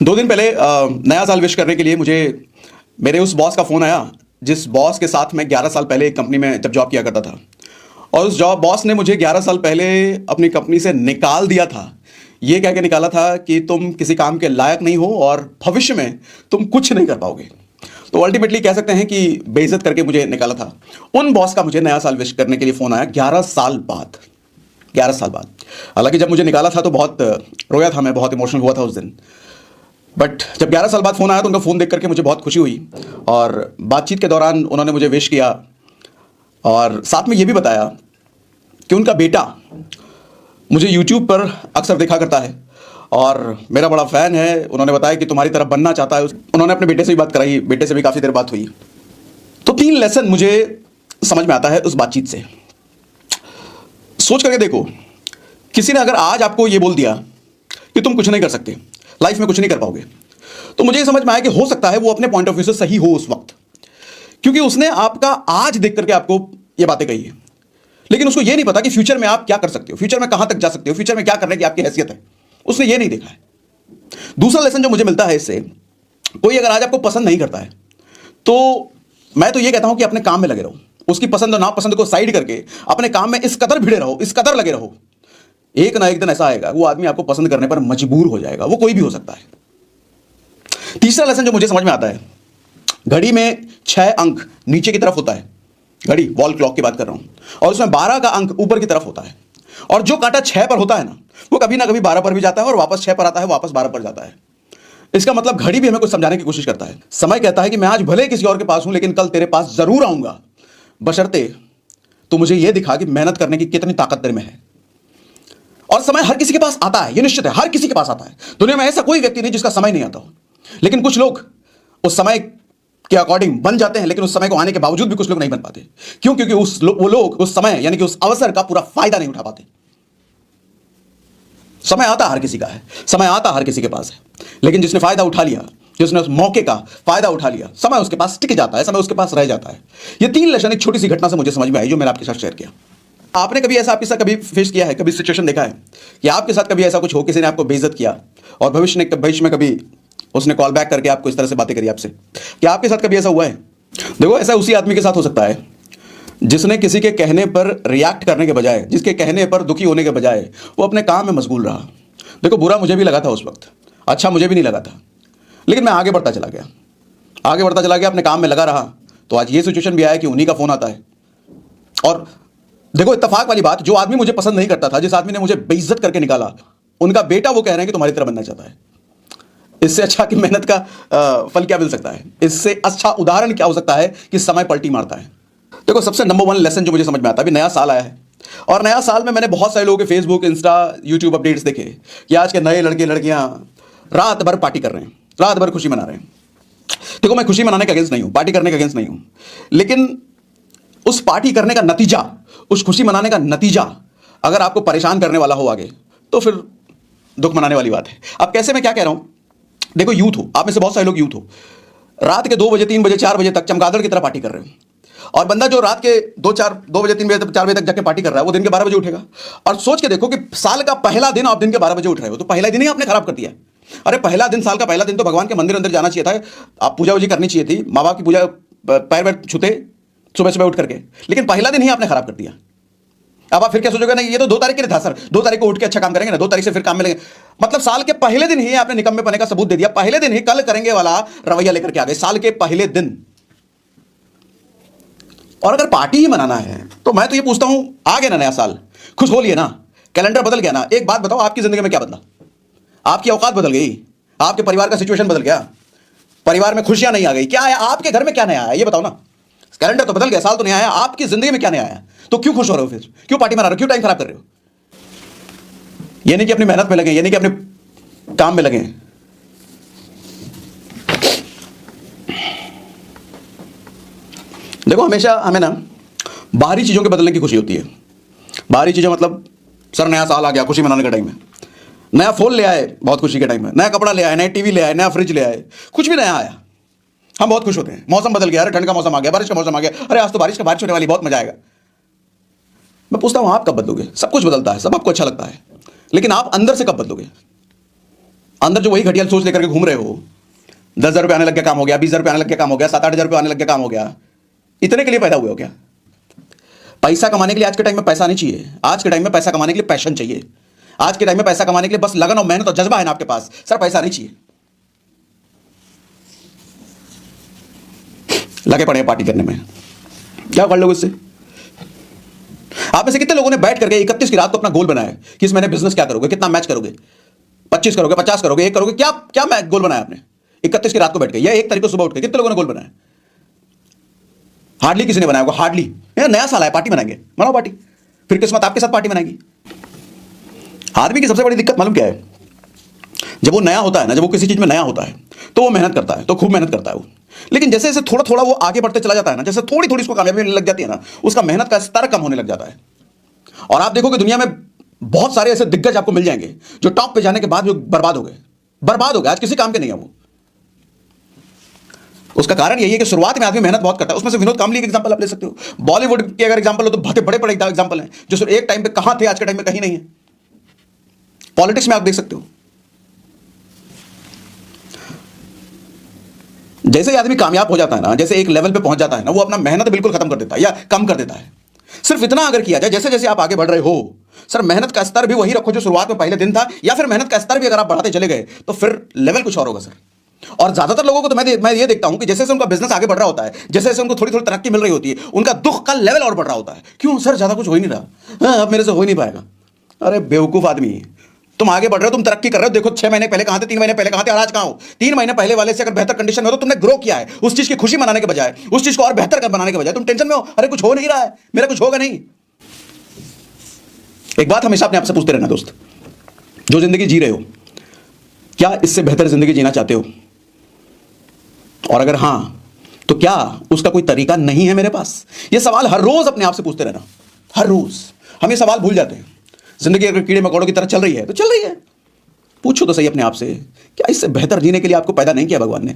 2 दिन पहले नया साल विश करने के लिए मुझे मेरे उस बॉस का फ़ोन आया जिस बॉस के साथ मैं 11 साल पहले एक कंपनी में जब जॉब किया करता था। और उस जॉब बॉस ने मुझे 11 साल पहले अपनी कंपनी से निकाल दिया था। ये कह के निकाला था कि तुम किसी काम के लायक नहीं हो और भविष्य में तुम कुछ नहीं कर पाओगे। तो अल्टीमेटली कह सकते हैं कि बेइज्जत करके मुझे निकाला था। उन बॉस का मुझे नया साल विश करने के लिए फ़ोन आया 11 साल बाद। 11 साल बाद। हालांकि जब मुझे निकाला था तो बहुत रोया था, मैं बहुत इमोशनल हुआ था उस दिन। बट जब 11 साल बाद फ़ोन आया तो उनका फ़ोन देख करके मुझे बहुत खुशी हुई। और बातचीत के दौरान उन्होंने मुझे विश किया और साथ में ये भी बताया कि उनका बेटा मुझे यूट्यूब पर अक्सर देखा करता है और मेरा बड़ा फ़ैन है। उन्होंने बताया कि तुम्हारी तरफ बनना चाहता है। उन्होंने अपने बेटे से भी बात कराई, बेटे से भी काफ़ी देर बात हुई। तो 3 लेसन मुझे समझ में आता है उस बातचीत से। सोच करके देखो, किसी ने अगर आज आपको ये बोल दिया कि तुम कुछ नहीं कर सकते, लाइफ में कुछ नहीं कर पाओगे, तो मुझे ये समझ में आया कि हो सकता है वो अपने पॉइंट ऑफ व्यू से सही हो उस वक्त, क्योंकि उसने आपका आज देख करके आपको ये बातें कही है। लेकिन उसको ये नहीं पता कि फ्यूचर में आप क्या कर सकते हो, फ्यूचर में कहां तक जा सकते हो, फ्यूचर में क्या करने की आपकी हैसियत है, उसने ये नहीं देखा है। दूसरा लेसन जो मुझे मिलता है इससे, कोई अगर आज आपको पसंद नहीं करता है तो मैं तो ये कहता हूं कि अपने काम में लगे रहो। उसकी पसंद और नापसंद को साइड करके अपने काम में इस कदर भिड़े रहो, इस कदर लगे रहो, एक ना एक दिन ऐसा आएगा वो आदमी आपको पसंद करने पर मजबूर हो जाएगा। वो कोई भी हो सकता है। तीसरा लेसन जो मुझे समझ में आता है, घड़ी में 6 अंक नीचे की तरफ होता है। घड़ी, वॉल क्लॉक की बात कर रहा हूं, और उसमें 12 का अंक ऊपर की तरफ होता है। और जो कांटा 6 पर होता है वो कभी ना कभी 12 पर भी जाता है और वापस 6 पर आता है, वापस 12 पर जाता है। इसका मतलब घड़ी भी हमें कुछ समझाने की कोशिश करता है। समय कहता है कि मैं आज भले किसी और के पास हूं लेकिन कल तेरे पास जरूर आऊंगा, बशर्ते तो मुझे यह दिखा कि मेहनत करने की कितनी ताकत तेरे में है। और समय हर किसी के पास आता है, यह निश्चित है, हर किसी के पास आता है। दुनिया में ऐसा कोई व्यक्ति नहीं जिसका समय नहीं आता हो। लेकिन कुछ लोग उस समय के अकॉर्डिंग बन जाते हैं, लेकिन उस समय को आने के बावजूद भी कुछ लोग नहीं बन पाते। क्यों? क्योंकि वो लोग उस समय यानी कि उस अवसर का पूरा फायदा नहीं उठा पाते। समय आता हर किसी का है, समय आता हर किसी के पास है, लेकिन जिसने फायदा उठा लिया, जिसने उस मौके का फायदा उठा लिया, समय उसके पास टिक जाता है, समय उसके पास रह जाता है। ये 3 लेसन एक छोटी सी घटना से मुझे समझ में आई जो मैंने आपके साथ शेयर किया। आपने कभी ऐसा आपके साथ कभी फेस किया है, कभी सिचुएशन देखा है कि आपके साथ कभी ऐसा कुछ हो, किसी ने आपको बेइज्जत किया और भविष्य में कभी उसने कॉल बैक करके आपको इस तरह से बातें करी आपसे? क्या आपके साथ कभी ऐसा हुआ है? देखो, ऐसा उसी आदमी के साथ हो सकता है जिसने किसी के कहने पर रिएक्ट करने के बजाय, जिसके कहने पर दुखी होने के बजाय वो अपने काम में मशगूल रहा। देखो, बुरा मुझे भी लगा था उस वक्त, अच्छा मुझे भी नहीं लगा था, लेकिन मैं आगे बढ़ता चला गया, अपने काम में लगा रहा। तो आज ये सिचुएशन भी आया कि उन्हीं का फोन आता है। और देखो, इत्तेफाक वाली बात, जो आदमी मुझे पसंद नहीं करता था, जिस आदमी ने मुझे बेइज्जत करके निकाला, उनका बेटा वो कह रहे हैं कि तुम्हारी तरह बनना चाहता है। इससे अच्छा कि मेहनत का फल क्या मिल सकता है? इससे अच्छा उदाहरण क्या हो सकता है कि समय पलटी मारता है? देखो, सबसे नंबर 1 लेसन जो मुझे समझ में आता है, अभी नया साल आया है और नया साल में मैंने बहुत सारे लोगों के फेसबुक, इंस्टा, यूट्यूब अपडेट्स देखे कि आज के नए लड़के लड़कियां रात भर पार्टी कर रहे हैं, रात भर खुशी मना रहे हैं। देखो, मैं खुशी मनाने के अगेंस्ट नहीं हूं, पार्टी करने के अगेंस्ट नहीं हूं, लेकिन उस पार्टी करने का नतीजा, उस खुशी मनाने का नतीजा अगर आपको परेशान करने वाला हो आगे, तो फिर दुख मनाने वाली बात है। अब कैसे, मैं क्या कह रहा हूं, देखो, यूथ हो, आप में से बहुत सारे लोग यूथ हो, रात के 2 बजे, 3 बजे, 4 बजे तक चमगादड़ की तरह पार्टी कर रहे हो। और बंदा जो रात के 2 बजे, 3 बजे तक, 4 बजे तक जाके पार्टी कर रहा है, वो दिन के 12 बजे उठेगा। और सोच के देखो कि साल का पहला दिन आप दिन के 12 बजे उठ रहे हो, तो पहला दिन ही आपने खराब कर दिया। अरे पहला दिन, साल का पहला दिन तो भगवान के मंदिर अंदर जाना चाहिए था, आप पूजा वूजी करनी चाहिए थी, माँ बाप की पूजा, पैर वैर छूते सुबह सुबह उठ करके, लेकिन पहला दिन ही आपने खराब कर दिया। अब आप फिर क्या सोचोगे, नहीं ये तो 2 तारीख के लिए था सर, 2 तारीख को उठ के अच्छा काम करेंगे ना, 2 तारीख से फिर काम में लेंगे। मतलब साल के पहले दिन ही आपने निकम्मेपने का सबूत दे दिया, पहले दिन ही कल करेंगे वाला रवैया लेकर के आ गए, साल के पहले दिन। और अगर पार्टी ही मनाना है तो मैं तो ये पूछता हूं, आ गया ना नया साल, खुश हो लिए ना, कैलेंडर बदल गया ना। एक बात बताओ, आपकी जिंदगी में क्या बदला? आपकी औकात बदल गई, आपके परिवार का सिचुएशन बदल गया, परिवार में खुशियां नहीं आ गई, क्या आया आपके घर में? क्या नया आया ये बताओ ना। कैलेंडर तो बदल गया, साल तो नहीं आया, आपकी जिंदगी में क्या नया आया? तो क्यों खुश हो रहे हो, फिर क्यों पार्टी मना रहे हो, क्यों टाइम खराब कर रहे हो? ये नहीं कि अपनी मेहनत में लगे, ये नहीं कि अपने काम में लगे। देखो, हमेशा हमें ना बाहरी चीजों के बदलने की खुशी होती है। बाहरी चीजें मतलब, सर नया साल आ गया, खुशी मनाने का टाइम है, नया फोन ले आए, बहुत खुशी के टाइम है, नया कपड़ा ले आए, नया टीवी ले आए, नया फ्रिज ले आए, कुछ भी नया आया, हम बहुत खुश होते हैं। मौसम बदल गया, अरे ठंड का मौसम आ गया, बारिश का मौसम आ गया, अरे आज तो बारिश होने वाली, बहुत मजा आएगा। मैं पूछता हूं, आप कब बदलोगे? सब कुछ बदलता है, सब आपको अच्छा लगता है, लेकिन आप अंदर से कब बदलोगे? अंदर जो वही घटिया सोच लेकर के घूम रहे हो, 10,000 रुपये आने लग गया काम हो गया, 20,000 रुपये आने लग गया काम हो गया, 7-8 हज़ार रुपये आने लग गया काम हो गया, इतने के लिए पैदा हुए हो क्या? पैसा कमाने के लिए आज के टाइम में पैसा नहीं चाहिए। आज के टाइम में पैसा कमाने के लिए पैशन चाहिए। आज के टाइम में पैसा कमाने के लिए बस लगन और मेहनत और जज्बा है ना आपके पास, सर पैसा नहीं चाहिए। लगे पड़े हैं पार्टी करने में, क्या कर लोगे इससे? आप में से कितने लोगों ने बैठ करके 31 की रात को अपना गोल बनाया कि इस महीने बिजनेस क्या करोगे, कितना मैच करोगे, 25 करोगे, 50 करोगे, 1 करोगे, क्या क्या मैच गोल बनाया आपने 31 की रात को बैठ के या 1 तारीख को सुबह उठ के? कितने लोगों ने गोल बनाया? हार्डली किसी ने बनाया होगा, हार्डली। नया साल है, पार्टी बनाएंगे, मनाओ पार्टी, फिर किस्मत आपके साथ पार्टी बनाएगी। आदमी की सबसे बड़ी दिक्कत मालूम क्या है? जब वो नया होता है ना, जब वो किसी चीज में नया होता है तो वो मेहनत करता है, तो खूब मेहनत करता है वो। लेकिन जैसे जैसे थोड़ा थोड़ा वो आगे बढ़ते चला जाता है ना, जैसे थोड़ी थोड़ी उसको कामयाबी मिलने लग जाती है ना, उसका मेहनत का स्तर कम होने लग जाता है। और आप देखोगे दुनिया में बहुत सारे ऐसे दिग्गज आपको मिल जाएंगे जो टॉप पे जाने के बाद भी बर्बाद हो गए, बर्बाद हो गए, आज किसी काम के नहीं है वो। उसका कारण यही है कि शुरुआत में आदमी मेहनत बहुत करता है। उसमें से विनोद कामली का एग्जांपल आप ले सकते हो। बॉलीवुड के अगर एग्जांपल हो तो बहुत बड़े बड़े एग्जांपल हैं जो सिर्फ एक टाइम पे कहां थे, आज के टाइम में कहीं नहीं है। पॉलिटिक्स में आप देख सकते हो, जैसे ही आदमी कामयाब हो जाता है ना, जैसे एक लेवल पे पहुंच जाता है ना, वो अपना मेहनत बिल्कुल खत्म कर देता है या कम कर देता है। सिर्फ इतना अगर किया जाए, जैसे जैसे आप आगे बढ़ रहे हो सर, मेहनत का स्तर भी वही रखो जो शुरुआत में पहले दिन था, या फिर मेहनत का स्तर भी अगर आप बढ़ाते चले गए तो फिर लेवल कुछ और होगा सर। और ज्यादातर लोगों को तो मैं ये देखता हूं कि जैसे जैसे उनका बिजनेस आगे बढ़ रहा होता है, जैसे जैसे उनको थोड़ी थोड़ी तरक्की मिल रही होती है, उनका दुख का लेवल और बढ़ रहा होता है। क्यों सर? ज्यादा कुछ हो ही नहीं रहा, हाँ, अब मेरे से हो ही नहीं पाएगा। अरे बेवकूफ आदमी, तुम आगे बढ़ रहे हो, तुम तरक्की कर रहे हो। देखो 6 महीने पहले कहां थे, 3 महीने पहले कहां थे और आज कहां हो? 3 महीने पहले वाले से अगर बेहतर कंडीशन में हो तो तुमने ग्रो किया है। उस चीज की खुशी मनाने के बजाय, उस चीज को और बेहतर बनाने के बजाय तुम टेंशन में हो, अरे कुछ हो नहीं रहा है, मेरा कुछ होगा नहीं। एक बात हमेशा अपने आप से पूछते रहना दोस्त, जो जिंदगी जी रहे हो, क्या इससे बेहतर जिंदगी जीना चाहते हो? और अगर हां तो क्या उसका कोई तरीका नहीं है मेरे पास? यह सवाल हर रोज अपने आप से पूछते रहना, हर रोज। हम ये सवाल भूल जाते हैं। जिंदगी अगर कीड़े मकोड़ों की तरह चल रही है तो चल रही है। पूछो तो सही अपने आप से, क्या इससे बेहतर जीने के लिए आपको पैदा नहीं किया भगवान ने?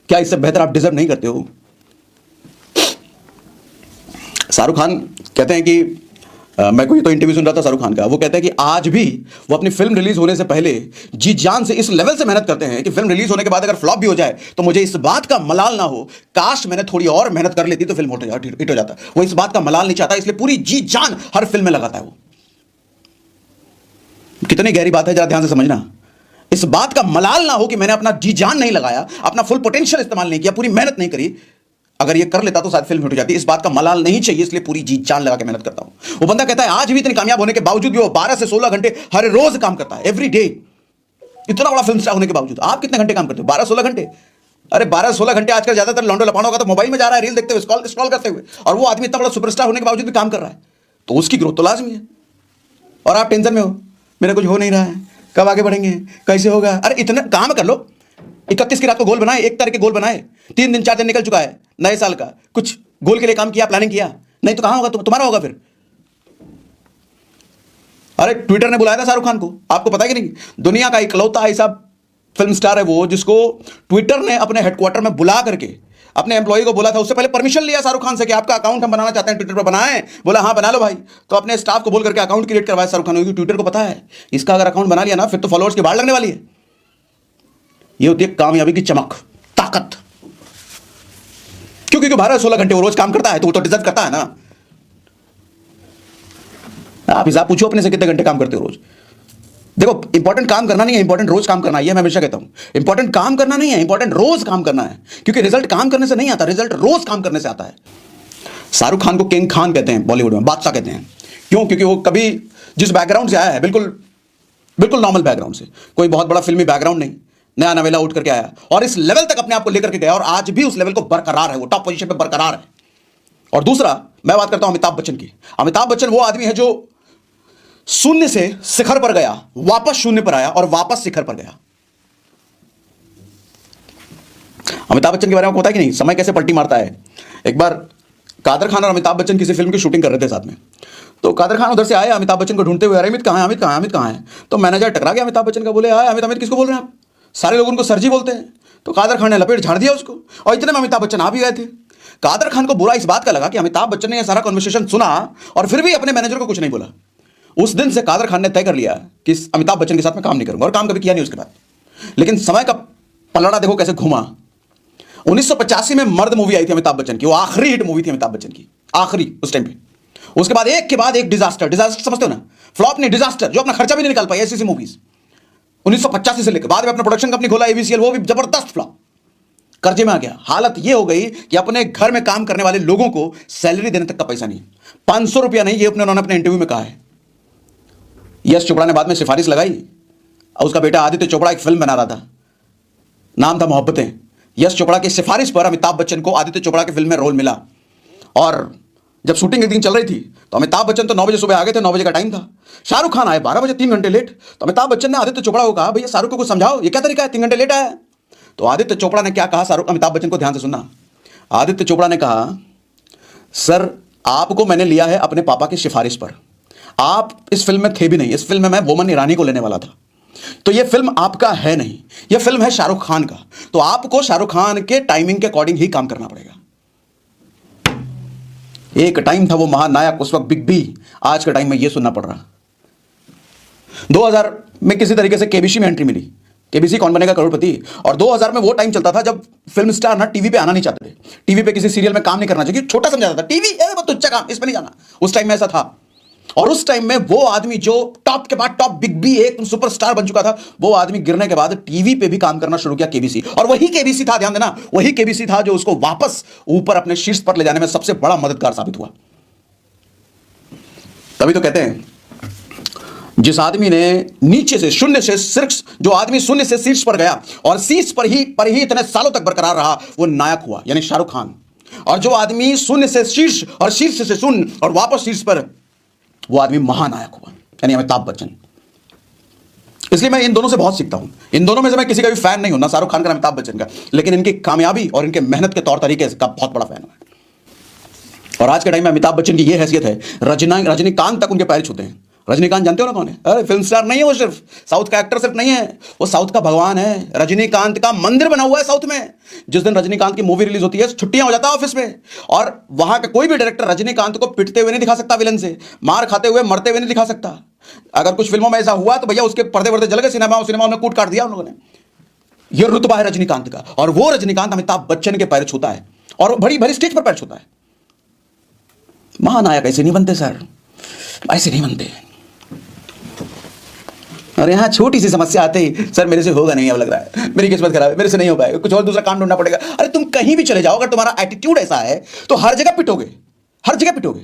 क्या इससे बेहतर आप डिजर्व नहीं करते हो? शाहरुख खान कहते हैं कि मैं कोई तो इंटरव्यू सुन रहा था शाहरुख खान का, वो कहते हैं कि आज भी वो अपनी फिल्म रिलीज होने से पहले जी जान से इस लेवल से मेहनत करते हैं कि फिल्म रिलीज होने के बाद अगर फ्लॉप भी हो जाए तो मुझे इस बात का मलाल ना हो, काश मैंने थोड़ी और मेहनत कर लेती तो फिल्म हिट हो जाता। वो इस बात का मलाल नहीं चाहता, इसलिए पूरी जी जान हर फिल्म में लगाता है वो। कितनी गहरी बात है, जरा ध्यान से समझना। इस बात का मलाल ना हो कि मैंने अपना जी जान नहीं लगाया, अपना फुल पोटेंशियल इस्तेमाल नहीं किया, पूरी मेहनत नहीं करी। अगर ये कर लेता तो शायद फिल्म हिट हो जाती। इस बात का मलाल नहीं चाहिए, इसलिए पूरी जी जान लगा के मेहनत करता हूं। वो बंदा कहता है आज भी इतनी कामयाब होने के बावजूद भी वो 12 से 16 घंटे हर रोज काम करता है, एवरी डे। इतना बड़ा फिल्म स्टार होने के बावजूद आप कितने घंटे काम करते हो? 12-16 घंटे। अरे 12-16 घंटे आजकल ज्यादातर लौंडो लपाड़ों का तो मोबाइल में जा रहा है, रील देखते हुए, स्क्रॉल करते हुए। और वो आदमी इतना बड़ा सुपरस्टार होने के बावजूद भी काम कर रहा है, तो उसकी ग्रोथ तो लाजमी है। और आप टेंशन में हो, मेरा कुछ हो नहीं रहा है, कब आगे बढ़ेंगे, कैसे होगा? अरे इतना काम कर लो। 31 की रात को गोल बनाए, 1 तारीख के गोल बनाए, 3 दिन 4 दिन निकल चुका है नए साल का, कुछ गोल के लिए काम किया, प्लानिंग किया? नहीं तो कहां होगा? तुम्हारा होगा फिर। अरे ट्विटर ने बुलाया था शाहरुख खान को, आपको पता है कि नहीं? दुनिया का इकलौता ऐसा फिल्म स्टार है वो जिसको ट्विटर ने अपने हेडक्वार्टर में बुला करके अपने एम्प्लॉय को बोला था। उससे पहले परमिशन लिया शाहरुख खान से कि आपका अकाउंट हम बनाना चाहते हैं, ट्विटर पर बनाएं। बोला हाँ बना लो भाई। तो अपने स्टाफ को बोल करके अकाउंट क्रिएट करवाया शाहरुख खान, क्योंकि ट्विटर को पता है इसका अगर अकाउंट बना लिया ना फिर तो फॉलोअर्स की बाढ़ लगने वाली है। ये होती है कामयाबी की चमक, ताकत। क्योंकि 12-16 घंटे वो रोज काम करता है तो वो तो डिजर्व करता है ना। आप हिसाब पूछो अपने से कितने घंटे काम करते हो रोज। देखो इंपॉर्टेंट काम करना नहीं है, इंपॉर्टेंट रोज काम करना है। मैं हमेशा कहता हूं इंपॉर्टेंट काम करना नहीं है, इंपॉर्टेंट रोज काम करना है। क्योंकि रिजल्ट काम करने से नहीं आता, रिजल्ट रोज काम करने से आता है। शाहरुख खान को किंग खान कहते हैं, बॉलीवुड में बादशाह कहते हैं। क्यों? क्योंकि वो कभी जिस बैकग्राउंड से आया है, बिल्कुल नॉर्मल बैकग्राउंड से, कोई बहुत बड़ा फिल्मी बैकग्राउंड नहीं, नया नवेला उठ करके आया और इस लेवल तक अपने आप को लेकर के गया और आज भी उस लेवल को बरकरार है, वो टॉप पोजीशन पे बरकरार है। और दूसरा मैं बात करता हूं अमिताभ बच्चन की। अमिताभ बच्चन वो आदमी है जो शून्य से शिखर पर गया, वापस शून्य पर आया और वापस शिखर पर गया। अमिताभ बच्चन के बारे में आपको पता है कि नहीं, समय कैसे पलटी मारता है। एक बार कादर खान और अमिताभ बच्चन किसी फिल्म की शूटिंग कर रहे थे साथ में, तो कादर खान उधर से आए अमिताभ बच्चन को ढूंढते हुए, अरे अमित कहां है, अमित कहां है, अमित कहां है। तो मैनेजर टकरा गया अमिताभ बच्चन का, बोले आए अमित, अमित किसको बोल रहे हैं आप? सारे लोग उनको सर जी बोलते हैं। तो कादर खान ने लपेट झाड़ दिया उसको और इतने में अमिताभ बच्चन आ भी गए थे। कादर खान को बुरा इस बात का लगा कि अमिताभ बच्चन ने यह सारा कन्वर्सेशन सुना और फिर भी अपने मैनेजर को कुछ नहीं बोला। उस दिन से कादर खान ने तय कर लिया कि अमिताभ बच्चन के साथ मैं काम नहीं करूंगा और काम कभी किया नहीं उसके बाद। लेकिन समय का पलड़ा देखो कैसे घुमा। 1985 में मर्द मूवी आई थी अमिताभ बच्चन की, वो आखिरी हिट मूवी थी अमिताभ बच्चन की, आखिरी उस टाइम पे। उसके बाद एक के बाद एक डिजास्टर, डिजास्टर समझते हो ना, फ्लॉप नहीं डिजास्टर, जो अपना खर्चा भी नहीं निकाल पाई, ऐसी मूवीज 1985 से लेकर बाद में अपना प्रोडक्शन कंपनी खोला एबीसीएल, वो भी जबरदस्त फ्लॉप, कर्जे में आ गया। हालत ये हो गई कि अपने घर में काम करने वाले लोगों को सैलरी देने तक का पैसा नहीं, 500 रुपया नहीं, ये उन्होंने अपने इंटरव्यू में कहा है। यश चोपड़ा ने बाद में सिफारिश लगाई और उसका बेटा आदित्य चोपड़ा एक फिल्म बना रहा था, नाम था मोहब्बतें। यश चोपड़ा की सिफारिश पर अमिताभ बच्चन को आदित्य चोपड़ा की फिल्म में रोल मिला। और जब शूटिंग एक दिन चल रही थी तो अमिताभ बच्चन तो 9 बजे सुबह आ गए थे, 9 बजे का टाइम था। शाहरुख खान आए 12 बजे, 3 घंटे लेट। तो अमिताभ बच्चन ने आदित्य चोपड़ा को कहा, भैया शाहरुख को कुछ समझाओ, ये क्या तरीका है, 3 घंटे लेट आया। तो आदित्य चोपड़ा ने क्या कहा, शाहरुख अमिताभ बच्चन को ध्यान से सुनना। आदित्य चोपड़ा ने कहा, सर आपको मैंने लिया है अपने पापा की सिफारिश पर, आप इस फिल्म में थे भी नहीं, इस फिल्म में मैं बोमन ईरानी को लेने वाला था, तो ये फिल्म आपका है नहीं, ये फिल्म है शाहरुख खान का, तो आपको शाहरुख खान के टाइमिंग के अकॉर्डिंग ही काम करना पड़ेगा। एक टाइम था वो महानायक, उस वक्त बिग बी, आज के टाइम में ये सुनना पड़ रहा। 2000 में किसी तरीके से केबीसी में एंट्री मिली, केबीसी कौन बनेगा करोड़पति, और 2000 में वो टाइम चलता था जब फिल्म स्टार ना टीवी पे आना नहीं चाहते थे, टीवी पे किसी सीरियल में काम नहीं करना चाहिए, छोटा समझा जाता था, टीवी बहुत तुच्छ काम, इसमें नहीं जाना, उस टाइम में ऐसा था। और उस टाइम में वो आदमी जो टॉप के बाद टॉप बिग बी एक सुपरस्टार बन चुका था, वो आदमी गिरने के बाद टीवी पे भी काम करना शुरू किया, केबीसी। और वही केबीसी था, ध्यान देना, वही केबीसी था जो उसको वापस ऊपर अपने शीर्ष पर ले जाने में सबसे बड़ा मददगार साबित हुआ। तभी तो कहते हैं जिस आदमी ने नीचे से शून्य से शीर्ष, जो आदमी शून्य से शीर्ष पर गया और शीर्ष पर ही इतने सालों तक बरकरार रहा, वो नायक हुआ, यानी शाहरुख खान। और जो आदमी शून्य से शीर्ष और शीर्ष से शून्य और वापस शीर्ष पर, वो आदमी महानायक हुआ, यानी अमिताभ बच्चन। इसलिए मैं इन दोनों से बहुत सीखता हूं। इन दोनों में से मैं किसी का भी फैन नहीं हूं, ना शाहरुख खान का ना अमिताभ बच्चन का, लेकिन इनकी कामयाबी और इनके मेहनत के तौर तरीके का बहुत बड़ा फैन हूं। और आज के टाइम में अमिताभ बच्चन की यह हैसियत है, रजनीकांत तक उनके पैर छूते हैं। रजनीकांत जानते हो ना कौन है? अरे फिल्म स्टार नहीं है वो, सिर्फ साउथ का एक्टर सिर्फ नहीं है, वो साउथ का भगवान है। रजनीकांत का मंदिर बना हुआ है साउथ में। जिस दिन रजनीकांत की मूवी रिलीज होती है, छुट्टियां हो जाता है ऑफिस में, और वहां का कोई भी डायरेक्टर रजनीकांत को पिटते हुए नहीं दिखा सकता, विलन से मार खाते हुए, मरते हुए नहीं दिखा सकता। अगर कुछ फिल्मों में ऐसा हुआ तो भैया उसके पर्दे वर्दे जल गए, सिनेमा में कूट काट दिया उन लोगों ने। यह रुतबा है रजनीकांत का, और वो रजनीकांत अमिताभ बच्चन के पैर छूता है, और बड़ी बड़ी स्टेज पर पैर छूता है। महानायक ऐसे नहीं बनते सर, ऐसे नहीं बनते। और यहाँ छोटी सी समस्या आते ही, सर मेरे से होगा नहीं, अब लग रहा है मेरी किस्मत खराब है, मेरे से नहीं हो पाएगा, कुछ और दूसरा काम ढूंढना पड़ेगा। अरे तुम कहीं भी चले जाओ, अगर तुम्हारा एटीट्यूड ऐसा है तो हर जगह पिटोगे, हर जगह पिटोगे।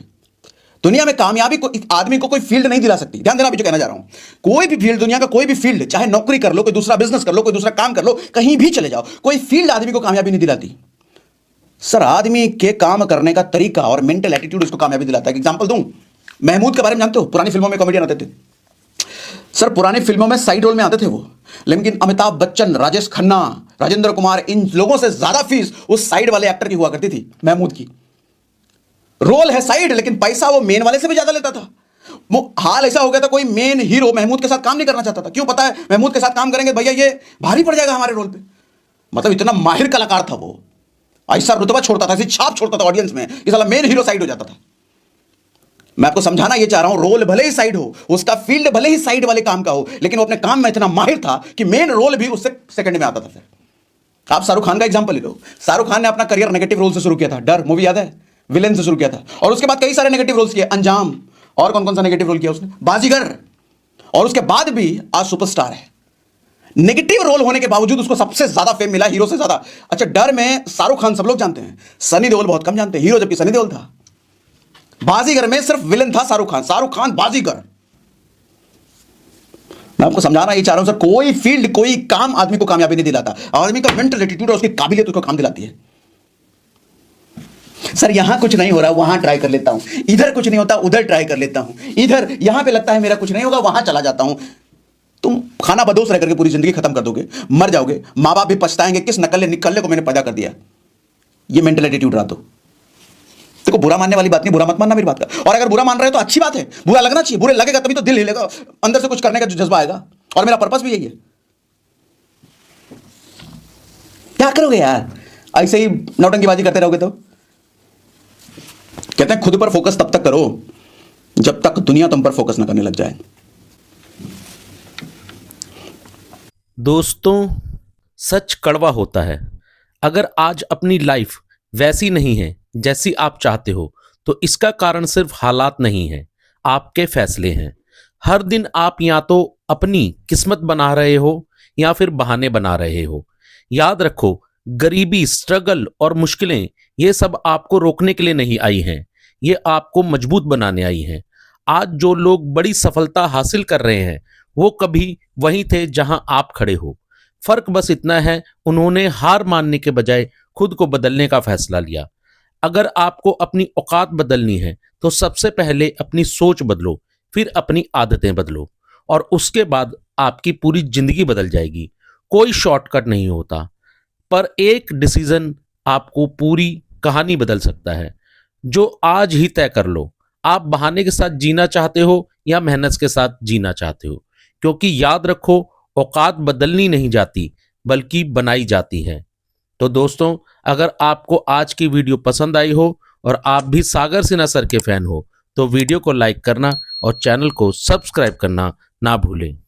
दुनिया में कामयाबी को आदमी को कोई फील्ड नहीं दिला सकती। ध्यान देना, अभी जो कहना जा रहा हूं, कोई भी फील्ड, दुनिया का कोई भी फील्ड, चाहे नौकरी कर लो, कोई दूसरा बिजनेस कर लो, कोई दूसरा काम कर लो, कहीं भी चले जाओ, कोई फील्ड आदमी को कामयाबी नहीं दिलाती। सर आदमी के काम करने का तरीका और मेंटल एटीट्यूड उसको कामयाबी दिलाता है। एग्जांपल दूं, महमूद के बारे में जानते हो? पुरानी फिल्मों में कॉमेडियन आते थे सर, पुरानी फिल्मों में साइड रोल में आते थे वो, लेकिन अमिताभ बच्चन, राजेश खन्ना, राजेंद्र कुमार, इन लोगों से ज्यादा फीस उस साइड वाले एक्टर की हुआ करती थी, महमूद की। रोल है साइड, लेकिन पैसा वो मेन वाले से भी ज्यादा लेता था। हाल ऐसा हो गया था, कोई मेन हीरो महमूद के साथ काम नहीं करना चाहता था। क्यों? पता है, महमूद के साथ काम करेंगे भैया ये भारी पड़ जाएगा हमारे रोल पे। मतलब इतना माहिर कलाकार था वो, ऐसा रुतबा छोड़ता था, ऐसी छाप छोड़ता था ऑडियंस में, इस साला मेन हीरो साइड हो जाता था। मैं आपको समझाना ये चाह रहा हूं, रोल भले ही साइड हो, उसका फील्ड भले ही साइड वाले काम का हो, लेकिन वो अपने काम में इतना माहिर था कि मेन रोल भी उससे सेकंड में आता था। फिर आप शाहरुख खान का एग्जांपल ले लो। शाहरुख खान ने अपना करियर नेगेटिव रोल से शुरू किया था, डर मूवी याद है, विलेन से शुरू किया था, और उसके बाद कई सारे नेगेटिव रोल्स किए, अंजाम, और कौन कौन सा नेगेटिव रोल किया उसने, बाजीगर, और उसके बाद भी आज सुपरस्टार है। नेगेटिव रोल होने के बावजूद उसको सबसे ज्यादा फेम मिला, हीरो से ज्यादा। अच्छा, डर में शाहरुख खान सब लोग जानते हैं, सनी देओल बहुत कम जानते हैं, हीरो जबकि सनी देओल था। बाजीगर में सिर्फ विलन था शाहरुख खान बाजीगर। मैं आपको समझाना ये चाह रहा हूं सर, कोई फील्ड, कोई काम आदमी को कामयाबी नहीं दिलाता, आदमी का मेंटल एटीट्यूड और उसकी काबिलियत उसको काम दिलाती है। सर यहां कुछ नहीं हो रहा, वहां ट्राई कर लेता हूं, इधर कुछ नहीं होता, उधर ट्राई कर लेता हूं, इधर यहां पे लगता है मेरा कुछ नहीं होगा, वहां चला जाता हूं। तुम खाना बदोश रह करके पूरी जिंदगी खत्म कर दोगे, मर जाओगे, मां बाप भी पछताएंगे, किस नकल्ले निकल्ले को मैंने पैदा कर दिया। ये मेंटल एटीट्यूड रहा तो देखो, बुरा मानने वाली बात नहीं, बुरा मत मानना मेरी बात का। और अगर बुरा मान रहे हो तो अच्छी बात है, बुरा लगना चाहिए, बुरे लगेगा तभी तो दिल हिलेगा, अंदर से कुछ करने का जो जज्बा आएगा। और मेरा पर्पस भी यही है। क्या करोगे यार, ऐसे ही नौटंकीबाजी करते रहोगे तो? कहते हैं खुद पर फोकस तब तक करो जब तक दुनिया तुम पर फोकस ना करने लग जाए। दोस्तों, सच कड़वा होता है। अगर आज अपनी लाइफ वैसी नहीं है जैसी आप चाहते हो, तो इसका कारण सिर्फ हालात नहीं है, आपके फैसले हैं। हर दिन आप या तो अपनी किस्मत बना रहे हो या फिर बहाने बना रहे हो। याद रखो, गरीबी, स्ट्रगल और मुश्किलें ये सब आपको रोकने के लिए नहीं आई हैं, ये आपको मजबूत बनाने आई हैं। आज जो लोग बड़ी सफलता हासिल कर रहे हैं, वो कभी वहीं थे जहां आप खड़े हो। फर्क बस इतना है, उन्होंने हार मानने के बजाय खुद को बदलने का फैसला लिया। अगर आपको अपनी औकात बदलनी है, तो सबसे पहले अपनी सोच बदलो, फिर अपनी आदतें बदलो, और उसके बाद आपकी पूरी जिंदगी बदल जाएगी। कोई शॉर्टकट नहीं होता, पर एक डिसीजन आपको पूरी कहानी बदल सकता है। जो आज ही तय कर लो, आप बहाने के साथ जीना चाहते हो या मेहनत के साथ जीना चाहते हो। क्योंकि याद रखो, औकात बदलनी नहीं जाती, बल्कि बनाई जाती है। तो दोस्तों, अगर आपको आज की वीडियो पसंद आई हो और आप भी सागर सिन्हा सर के फैन हो, तो वीडियो को लाइक करना और चैनल को सब्सक्राइब करना ना भूलें।